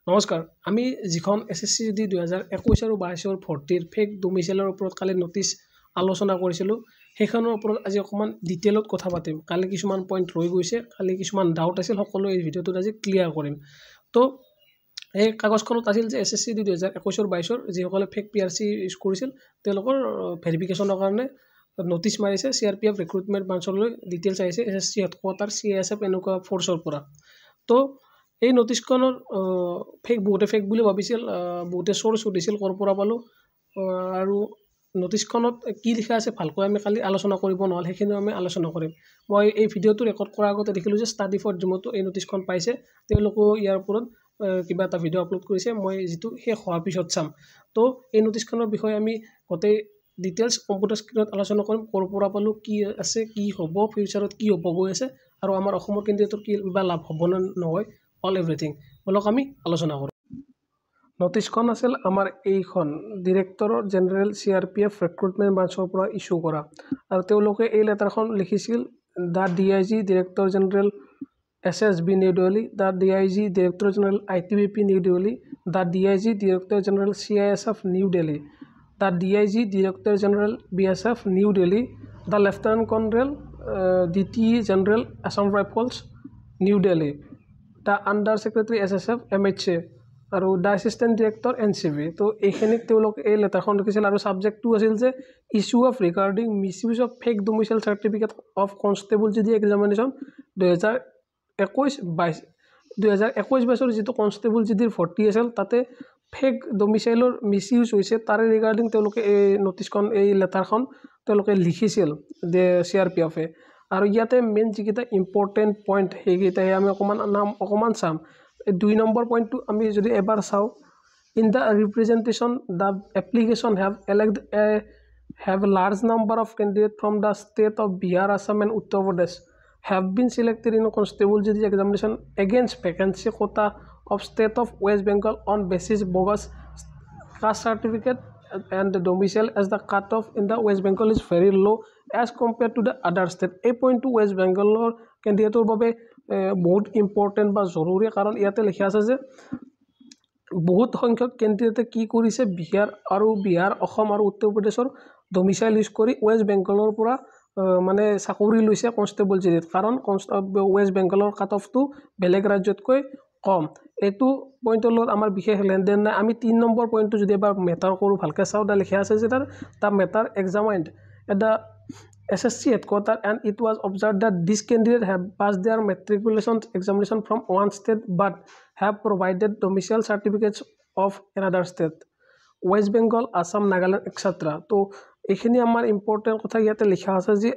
নমস্কাৰ আমি যিখন SSCD 2021 আৰু 22 ভৰ্তিৰ ফেক ডোমিচাইলৰ ওপৰত কালি নটিচ আলোচনা কৰিছিলোঁ সেইখনৰ ওপৰত আজি অকমান ডিটেইলত কথা পাতিম কালি কিছুমান পইণ্ট ৰৈ গৈছে কালি কিছুমান ডাউট আছিল সকলো এই ভিডিঅ'টোত আজি ক্লিয়াৰ কৰিম তো এই কাগজখনত আছিল যে SSCD 2021 আৰু 22 যিসকলে ফেক PRC ইউজ কৰিছিল তেওঁলোকৰ ভেৰিফিকেশ্যনৰ কাৰণে নটিচ মাৰিছে CRPF ৰিক্ৰুটমেণ্ট ব্ৰাঞ্চলৈ ডিটেইলছ আহিছে SSC হেডকোৱাৰ্টাৰ CISF এনেকুৱা ফ'ৰ্চৰ পৰা তো এই নটিচখনৰ বহুতে ফেক বুলি ভাবিছিল বহুতে সোৰ্স দিছিল কৰ পৰা পালো আৰু নটিচখনত কি লিখা আছে ভালকৈ আমি কালি আলোচনা কৰিব নহল সেইখিনি আমি আলোচনা কৰিম মই এই ভিডিঅ'টো ৰেকৰ্ড কৰাৰ আগতে দেখিলো যে ষ্টাডি ফৰ জিমতো এই নটিচখন পাইছে তেওঁলোকো ইয়াৰ ওপৰত কিবা এটা ভিডিঅ' আপলোড কৰিছে মই যেটো শেষ হোৱাৰ পিছত চাম তো এই নটিচখনৰ বিষয়ে আমি গোটেই ডিটেইলছ কম্পিউটাৰ স্ক্ৰীনত আলোচনা কৰিম কৰ পৰা পালো কি আছে কি হ'ব ফিউচাৰত কি হ'ব গৈ আছে আৰু আমাৰ অসমৰ কেন্দ্ৰীয়তৰ কি বা লাভ হ'ব নে নহয় অল এভৰিথিং বলক আমি আলোচনা কৰোঁ নটিচখন আছিল আমাৰ এইখন ডিৰেক্টৰ জেনেৰেল CRPF ৰিক্ৰুটমেণ্ট ব্ৰাঞ্চৰ পৰা ইস্যু কৰা আৰু তেওঁলোকে এই লেটাৰখন লিখিছিল the DIG director general SSB New Delhi the DIG director general ITBP New Delhi the DIG director general CISF New Delhi the DIG director general BSF New Delhi the lieutenant colonel DTE general Assam rifles New Delhi the under secretary SSF MHA আৰু দা assistant director NCB তো এইখিনিক তেওঁলোক এই লেটাৰখন লিখিছিল আৰু ছাবজেক্টটো আছিল যে issue of regarding misuse of fake domicile certificate of constable GD examination 2021-22 যিটো কনষ্টেবল জিডিৰ ভৰ্তি আছিল তাতে ফেক ডোমিচাইলৰ মিছইউজ হৈছে তাৰে ৰিগাৰ্ডিং তেওঁলোকে এই নটিচখন এই লেটাৰখন তেওঁলোকে লিখিছিল যে CRPF আৰু ইয়াতে মেইন যিকেইটা ইম্পৰ্টেণ্ট পইণ্ট সেইকেইটাই আমি অকমান চাম 2 নম্বৰ পইণ্টটো আমি যদি এবাৰ চাওঁ in the representation the application have large number of candidates from the state of Bihar, Assam and Uttar Pradesh have been selected in a constable GD examination against vacancy quota of state of West Bengal on basis bogus caste certificate and the domicile as the cutoff in the West Bengal is very low as compared to the other state. A point to West Bengal candidate বাবে বহুত important বা জৰুৰী কাৰণ ইয়াতে লিখা আছে যে বহুত সংখ্যক কেন্দ্ৰীয়তে কি কৰিছে বিহাৰ অসম আৰু উত্তৰ প্ৰদেশৰ ডোমিচাইল ইউজ কৰি ৱেষ্ট বেংগলৰ পৰা মানে চাকৰি লৈছে কনষ্টেবল জিডিত কাৰণ ৱেষ্ট বেংগলৰ কাট অফটো বেলেগ ৰাজ্যতকৈ কম এইটো পইণ্টৰ লগত আমাৰ বিশেষ লেনদেন নাই আমি 3 নম্বৰ পইণ্টটো যদি এবাৰ মেটাৰ কৰোঁ ভালকৈ চাওঁ দা লিখা আছে যে তাৰ matter examined at the SSC headquarter and it was observed that these candidates have passed their matriculation examination from one state but have provided domicile certificates of another state West Bengal Assam Nagaland etc তো এইখিনি আমাৰ important কথা ইয়াতে লিখা আছে যে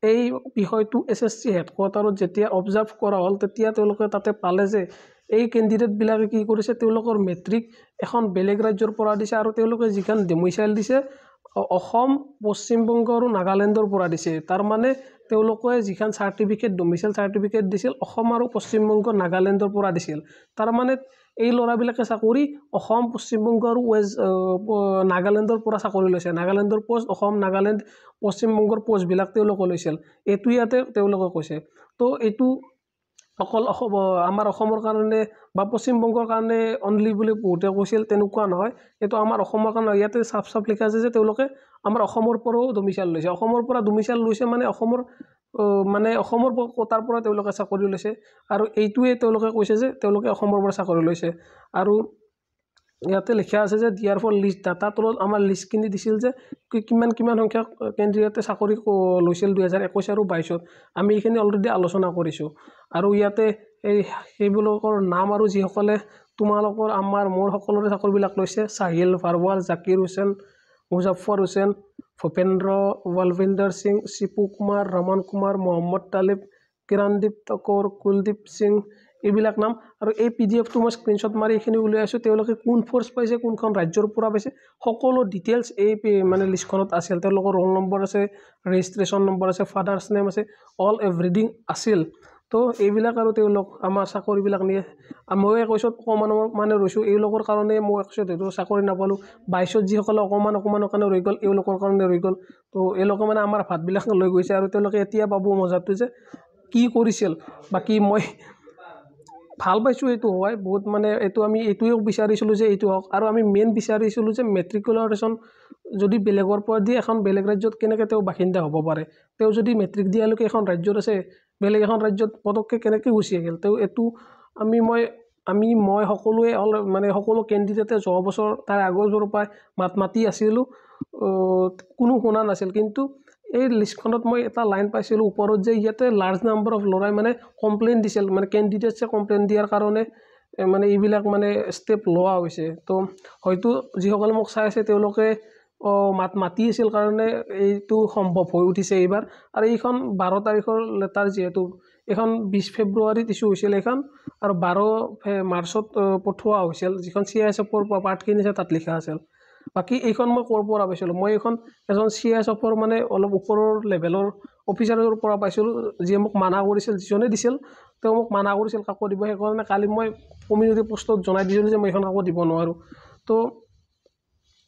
এই বিষয়টো SSC হেডকোৱাৰ্টাৰত যেতিয়া অবজাৰ্ভ কৰা হ'ল তেতিয়া তেওঁলোকে তাতে পালে যে এই ক্যান্ডিডেট বিলাকে কি কৰিছে তেওঁলোকৰ মেট্ৰিক এখন বেলেগ ৰাজ্যৰ পৰা দিছে আৰু তেওঁলোকে যিখন ডোমিচাইল দিছে অসম পশ্চিম বংগ আৰু নাগালেণ্ডৰ পৰা দিছে তাৰ মানে তেওঁলোকে যিখন চাৰ্টিফিকেট ডোমিচাইল চাৰ্টিফিকেট দিছিল অসম আৰু পশ্চিম বংগ নাগালেণ্ডৰ পৰা দিছিল তাৰ মানে এই লৰাবিলাকে চাকৰি অসম পশ্চিম বংগ আৰু নাগালেণ্ডৰ পৰা চাকৰি লৈছে নাগালেণ্ডৰ পোষ্ট অসম নাগালেণ্ড পশ্চিম বংগৰ পোষ্ট বিলাক তেওঁলোকে লৈছিল এটো ইয়াতে তেওঁলোকে কৈছে তো এটো অকল আমাৰ অসমৰ কাৰণে বা পশ্চিম বংগৰ কাৰণে অনলি বুলি বহুতে কৈছিল তেনেকুৱা নহয় এটো আমাৰ অসমৰ কাৰণে ইয়াতে সাফ লিখা আছে যে তেওঁলোকে আমাৰ অসমৰ পৰাও ডোমিচাইল লৈছে অসমৰ পৰা ডোমিচাইল লৈছে মানে অসমৰ কোটাৰ পৰা তেওঁলোকে চাকৰি লৈছে আৰু এইটোৱে তেওঁলোকে কৈছে যে তেওঁলোকে অসমৰ পৰা চাকৰি লৈছে আৰু ইয়াতে লিখা আছে যে দিয়াৰ ফৰ লিষ্ট ডাটা তলত আমাৰ লিষ্ট কিনি দিছিল যে কিমান সংখ্যক কেন্দ্ৰীয়তে চাকৰি লৈছিল 2021 আৰু 22 আমি এইখিনি অলৰেডি আলোচনা কৰিছো আৰু ইয়াতে এই সেইবিলাকৰ নাম আৰু যিসকলে তোমালোকৰ আমাৰ মোৰ সকলোৰে চাকৰিবিলাক লৈছে সাহিল ফাৰৱাল জাকিৰ হুছেইন মুজাফফৰ হুছেইন ভূপেন্দ্ৰ বলভিন্দৰ সিং সিপু কুমাৰ ৰমন কুমাৰ মোহাম্মদ তালিব কিৰণদীপ তকৰ কুলদীপ সিং এইবিলাক নাম আৰু এই PDF টো মই স্ক্ৰিনশ্বট মাৰি এখিনি উলাই আছো তেওঁলোকে কোন ফোৰ্স পাইছে কোনখন ৰাজ্যৰ পৰা পাইছে সকলো ডিটেইলছ এই মানে লিষ্টখনত আছিল তেওঁলোকৰ ৰোল নম্বৰ আছে ৰেজিষ্ট্ৰেচন নম্বৰ আছে ফাদাৰ্স নেম আছে অল এভৰিথিং আছিল তো এইবিলাক আৰু তেওঁলোক আমাৰ চাকৰিবিলাক নিয়ে মই কৈছো অকমান মানে ৰৈছো এই লোকৰ কাৰণে মই একচুৱেলি হেতু চাকৰি নাপালো 22 যিসকলে অকমান কাৰণে ৰৈ গল এই লোকৰ কাৰণে ৰৈ গল তো এই লোক মানে আমাৰ ভাতবিলাক লৈ গৈছে আৰু তেওঁলোকে এতিয়া পাবো মজাটো যে কি কৰিছিল বাকি মই ভাল পাইছোঁ এইটো হয় বহুত মানে এইটো আমি এইটোও বিচাৰিছিলোঁ যে এইটো হওক আৰু আমি মেইন বিচাৰিছিলোঁ যে মেট্ৰিকুলাৰেশ্যন যদি বেলেগৰ পৰা দিয়ে এখন বেলেগ ৰাজ্যত কেনেকৈ তেওঁ বাসিন্দা হ'ব পাৰে তেওঁ যদি মেট্ৰিক দিয়ালৈকে এখন ৰাজ্যত আছে বেলেগ এখন ৰাজ্যত পটককৈ কেনেকৈ গুচি আহিল তেওঁ এইটো মই সকলোৱে মানে সকলো কেণ্ডিডেটে যোৱা বছৰ তাৰ আগৰ বছৰৰ পৰাই মাতি আছিলোঁ কোনো শুনা নাছিল কিন্তু এই লিষ্টখনত মই এটা লাইন পাইছিলোঁ ওপৰত যে ইয়াতে লাৰ্জ নাম্বাৰ অফ ল'ৰাই মানে কমপ্লেইন দিছিল মানে কেণ্ডিডেটছে কমপ্লেইন দিয়াৰ কাৰণে মানে এইবিলাক মানে ষ্টেপ লোৱা হৈছে তো হয়তো যিসকলে মোক চাই আছে তেওঁলোকে মাতি আছিল কাৰণে এইটো সম্ভৱ হৈ উঠিছে এইবাৰ আৰু এইখন 12 তাৰিখৰ লেটাৰ যিহেতু এখন 20 ফেব্ৰুৱাৰীত ইছ্যু হৈছিল এখন আৰু 12 মাৰ্চত পঠোৱা হৈছিল যিখন CISFৰ পাৰ্টখিনি আছে তাত লিখা আছিল বাকি এইখন মই ক'ৰ পৰা পাইছিলোঁ মই এইখন এজন CISFৰ মানে অলপ ওপৰৰ লেভেলৰ অফিচাৰৰ পৰা পাইছিলোঁ যিয়ে মোক মানা কৰিছিল যিজনে দিছিল তেওঁ মোক মানা কৰিছিল কাকো দিব সেইকাৰণে কালি মই কমিউনিটি পোষ্টত জনাই দিছিলোঁ যে মই এইখন কাকো দিব নোৱাৰোঁ তো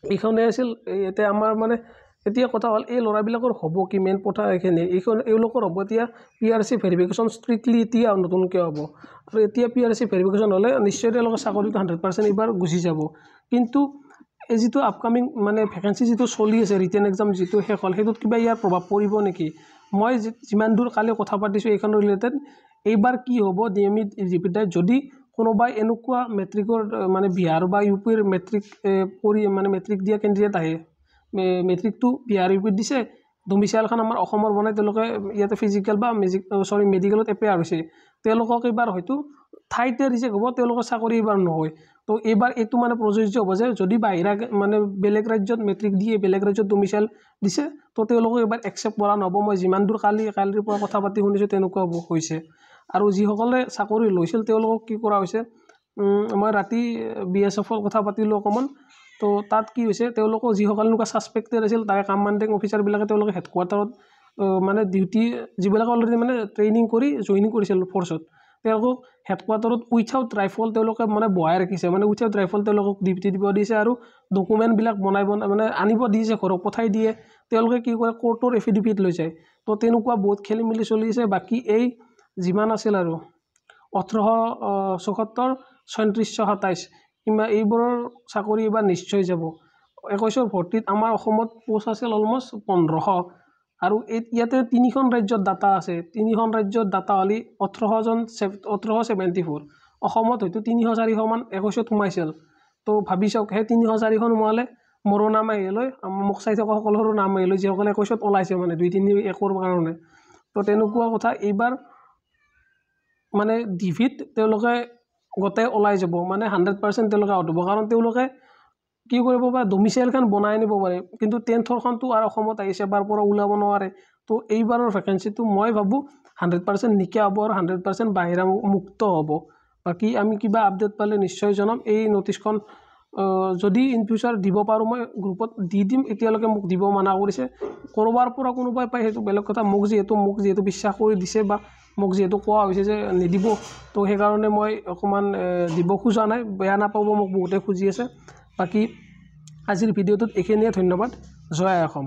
এইখনে আছিল এতিয়া আমাৰ মানে এতিয়া কথা হ'ল এই ল'ৰাবিলাকৰ হ'ব কি মেইন কথা এইখিনি এওঁলোকৰ হ'ব এতিয়া PRC ভেৰিফিকেশ্যন ষ্ট্ৰিক্টলি এতিয়া নতুনকৈ হ'ব আৰু এতিয়া PRC ভেৰিফিকেশ্যন হ'লে নিশ্চয় তেওঁলোকৰ চাকৰিটো 100% এইবাৰ গুচি যাব কিন্তু এই যিটো আপকামিং মানে ভেকেঞ্চি যিটো চলি আছে ৰিটেন এক্সাম যিটো শেষ হ'ল সেইটোত কিবা ইয়াৰ প্ৰভাৱ পৰিব নেকি মই যিমান দূৰ কালি কথা পাতিছোঁ এইখন ৰিলেটেড এইবাৰ কি হ'ব নিয়মিত ৰিপিটাই যদি কোনোবাই এনেকুৱা মেট্ৰিকৰ মানে বিহাৰ বা UPৰ মেট্ৰিক মানে মেট্ৰিক দিয়া কেণ্ডিডেট আহে মেট্ৰিকটো বিহাৰ UPত দিছে ডমিচাইলখন আমাৰ অসমৰ বনাই তেওঁলোকে ইয়াতে ফিজিকেল বা মেডিকেলত এপেয়াৰ হৈছে তেওঁলোকক এইবাৰ হয়তো ঠাইতে ৰিজেক্ট হ'ব তেওঁলোকৰ চাকৰি এইবাৰ নহয় তো এইবাৰ এইটো মানে প্ৰযোজ্য হ'ব যে যদি বাহিৰা মানে বেলেগ ৰাজ্যত মেট্ৰিক দিয়ে বেলেগ ৰাজ্যত ডমিচাইল দিছে তো তেওঁলোকক এইবাৰ একচেপ্ট কৰা নহ'ব মই যিমান দূৰ কালিৰ পৰা কথা পাতি শুনিছোঁ তেনেকুৱা হৈছে আৰু যিসকলে চাকৰি লৈছিল তেওঁলোকক কি কৰা হৈছে মই ৰাতি BSFৰ কথা পাতিলোঁ অকণমান তো তাত কি হৈছে তেওঁলোকক যিসকল এনেকুৱা ছাছপেক্টেড আছিল তাৰে কমাণ্ডিং অফিচাৰবিলাকে তেওঁলোকে হেডকোৱাৰ্টাৰত মানে ডিউটি যিবিলাক অলৰেডি মানে ট্ৰেইনিং কৰি জইনিং কৰিছিল ফ'ৰ্চত তেওঁলোকক হেডকোৱাৰ্টাৰত উইথাউট ৰাইফল তেওঁলোকে মানে বহাই ৰাখিছে মানে উইথাউট ৰাইফল তেওঁলোকক ডিউটি দিব দিছে আৰু ডকুমেণ্টবিলাক বনাই মানে আনিব দিছে ঘৰক পঠাই দিয়ে তেওঁলোকে কি কৰে কোৰ্টৰ এফিডেভিট লৈ যায় তো তেনেকুৱা বহুত খেলি মেলি চলি আছে বাকী এই যিমান আছিল আৰু 1874 3727 এইবোৰৰ চাকৰি এইবাৰ নিশ্চয় যাব 21ৰ ভৰ্তিত আমাৰ অসমত পোষ্ট আছিল অলমষ্ট 1500 আৰু ইয়াতে তিনিখন ৰাজ্যত ডাটা আছে তিনিখন ৰাজ্যত ডাটা হ'লি 1874 অসমত হয়তো 300 400 মান 21ত সোমাইছিল তো ভাবি চাওক সেই 300 400 সোমালে মোৰো নাম আহিলৈ মোক চাই থকা সকলোৰো নাম আহিলৈ যিসকলে 21ত ওলাইছে মানে 2-3 একৰ কাৰণে তো তেনেকুৱা কথা এইবাৰ মানে ডিভিট তেওঁলোকে গোটেই ওলাই যাব মানে 100% তেওঁলোকে আউট হ'ব কাৰণ তেওঁলোকে কি কৰিব পাৰে ডমিচাইলখন বনাই আনিব পাৰে কিন্তু 10thৰখনটো আৰু অসমত আহিছে এবাৰ পৰা ওলাব নোৱাৰে তো এইবাৰৰ ভেকেঞ্চিটো মই ভাবোঁ 100% নিকা হ'ব আৰু 100% বাহিৰা মুক্ত হ'ব বাকী আমি কিবা আপডেট পালে নিশ্চয় জনাম এই নটিছখন যদি ইন ফিউচাৰ দিব পাৰোঁ মই গ্ৰুপত দি দিম এতিয়ালৈকে মোক দিব মানা কৰিছে কৰবাৰ পৰা কোনোবাই পাই সেইটো বেলেগ কথা মোক যিহেতু বিশ্বাস কৰি দিছে বা মোক যিহেতু কোৱা হৈছে যে নিদিব তো সেইকাৰণে মই অকণমান দিব খোজা নাই বেয়া নাপাব মোক বহুতে খুজি আছে বাকী আজিৰ ভিডিঅ'টোত এইখিনিয়ে ধন্যবাদ জয় অসম।